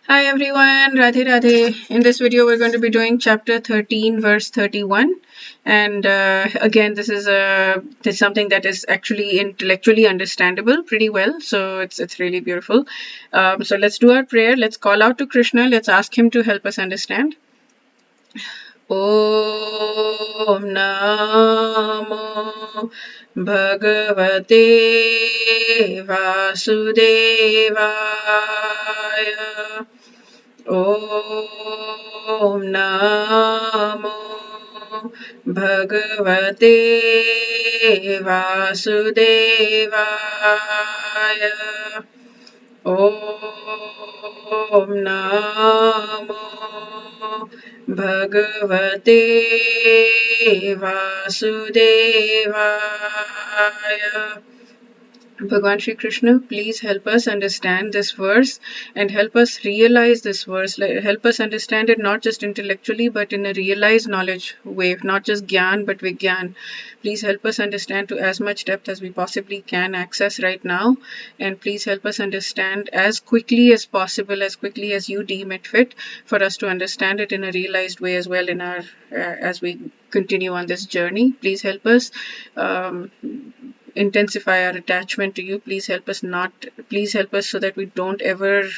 Hi everyone, Radhe Radhe. In this video, we're going to be doing chapter 13, verse 31. And again, this is something that is actually intellectually understandable pretty well. So it's really beautiful. So let's do our prayer. Let's call out to Krishna. Let's ask him to help us understand. Om Namo Bhagavate Vasudevaya. Om Namo Bhagavate Vasudevaya. Om Namo Bhagavate Vasudevaya. Bhagwan Shri Krishna, please help us understand this verse and help us realize this verse. Help us understand it not just intellectually but in a realized knowledge way, not just Gyan but Vigyan. Please help us understand to as much depth as we possibly can access right now, and please help us understand as quickly as possible, as quickly as you deem it fit, for us to understand it in a realized way as well in our as we continue on this journey. Please help us. Intensify our attachment to you. Please help us so that we don't ever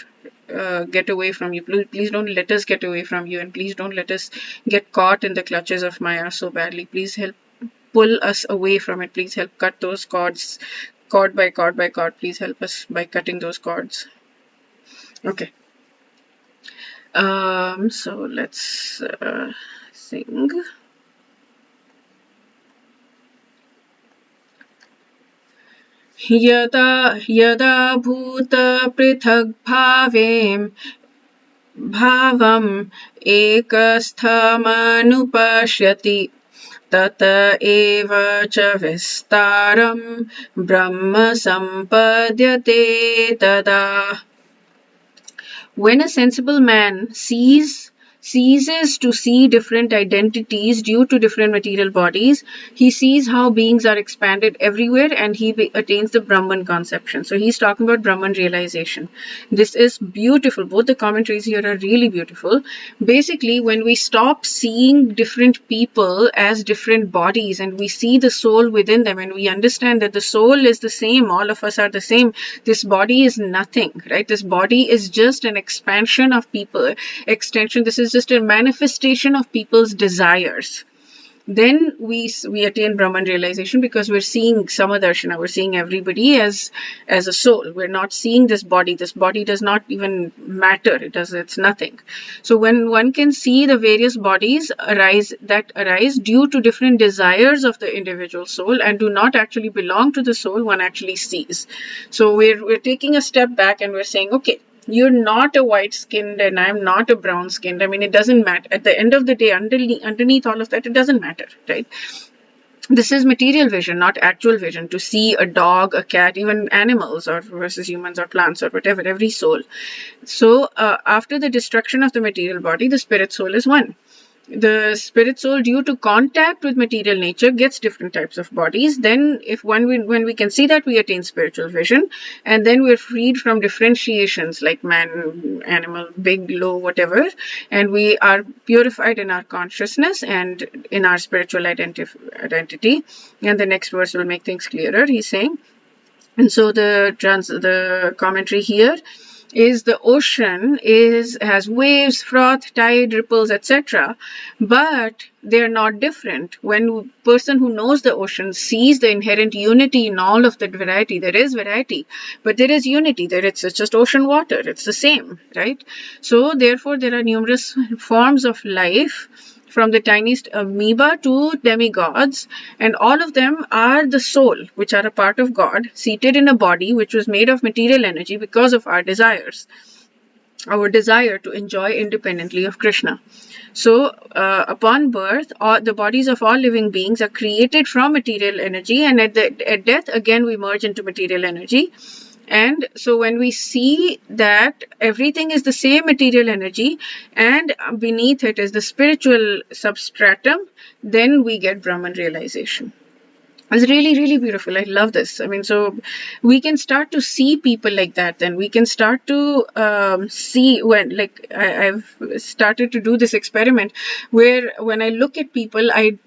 get away from you. Please don't let us get away from you, and please don't let us get caught in the clutches of Maya so badly. Please help pull us away from it. Please help cut those cords, cord by cord by cord. Please help us by cutting those cords. Okay. So let's sing. यदा यदा भूतपृथग्भावेन भावम् एकस्थमनुपश्यति तत एव च विस्तारं ब्रह्म सम्पद्यते तदा. When a sensible man ceases to see different identities due to different material bodies, he sees how beings are expanded everywhere, and he attains the Brahman conception. So he's talking about Brahman realization. This is beautiful. Both the commentaries here are really beautiful. Basically, when we stop seeing different people as different bodies and we see the soul within them, and we understand that the soul is the same, all of us are the same, this body is nothing, right? This body is just an expansion of people, extension. This is just a manifestation of people's desires. Then we attain Brahman realization, because we're seeing Samadarshana, we're seeing everybody as a soul. We're not seeing this body. This body does not even matter. It's nothing. So when one can see the various bodies arise due to different desires of the individual soul and do not actually belong to the soul, one actually sees. So we're taking a step back and we're saying, okay, you're not a white-skinned and I'm not a brown-skinned. I mean, it doesn't matter. At the end of the day, underneath all of that, it doesn't matter, right? This is material vision, not actual vision. To see a dog, a cat, even animals or versus humans or plants or whatever, every soul. So after the destruction of the material body, the spirit soul is one. The spirit soul, due to contact with material nature, gets different types of bodies. Then when we can see that, we attain spiritual vision, and then we're freed from differentiations like man, animal, big, low, whatever, and we are purified in our consciousness and in our spiritual identity. And the next verse will make things clearer, he's saying. And so the commentary here is the ocean has waves, froth, tide, ripples, etc. But they're not different. When a person who knows the ocean sees the inherent unity in all of that variety, there is variety, but there is unity. It's just ocean water. It's the same, right? So therefore, there are numerous forms of life, from the tiniest amoeba to demigods, and all of them are the soul, which are a part of God, seated in a body which was made of material energy because of our desires, our desire to enjoy independently of Krishna. So upon birth, the bodies of all living beings are created from material energy, and at death, again, we merge into material energy. And so when we see that everything is the same material energy and beneath it is the spiritual substratum, then we get Brahman realization. It's really, really beautiful. I love this. I mean, so we can start to see people like that. Then we can start to see when, like, I've started to do this experiment where when I look at people, I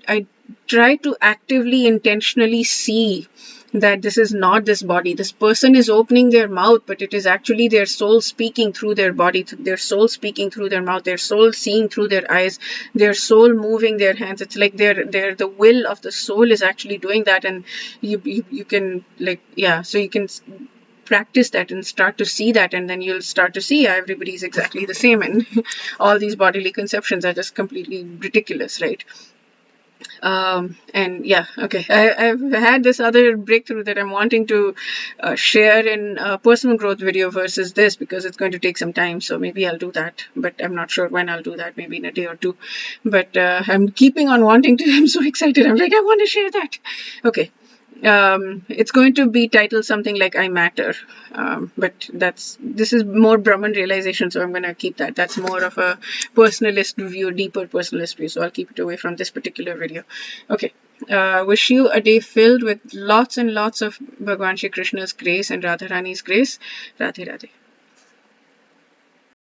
try to actively, intentionally see that this is not this body. This person is opening their mouth, but it is actually their soul speaking through their body, their soul speaking through their mouth, their soul seeing through their eyes, their soul moving their hands. It's like the will of the soul is actually doing that, and you can, like, yeah, so you can practice that and start to see that, and then you'll start to see, yeah, everybody's exactly the same, and all these bodily conceptions are just completely ridiculous, right? And yeah, okay, I've had this other breakthrough that I'm wanting to share in a personal growth video versus this, because it's going to take some time, so maybe I'll do that, but I'm not sure when I'll do that, maybe in a day or two. But I'm keeping on wanting to. I'm so excited. I'm like, I want to share that. Okay. It's going to be titled something like I Matter, but this is more Brahman realization, so I'm going to keep that. That's more of a personalist view, deeper personalist view, so I'll keep it away from this particular video. Okay. Wish you a day filled with lots and lots of Bhagwan Shri Krishna's grace and Radharani's grace. Radhe Radhe.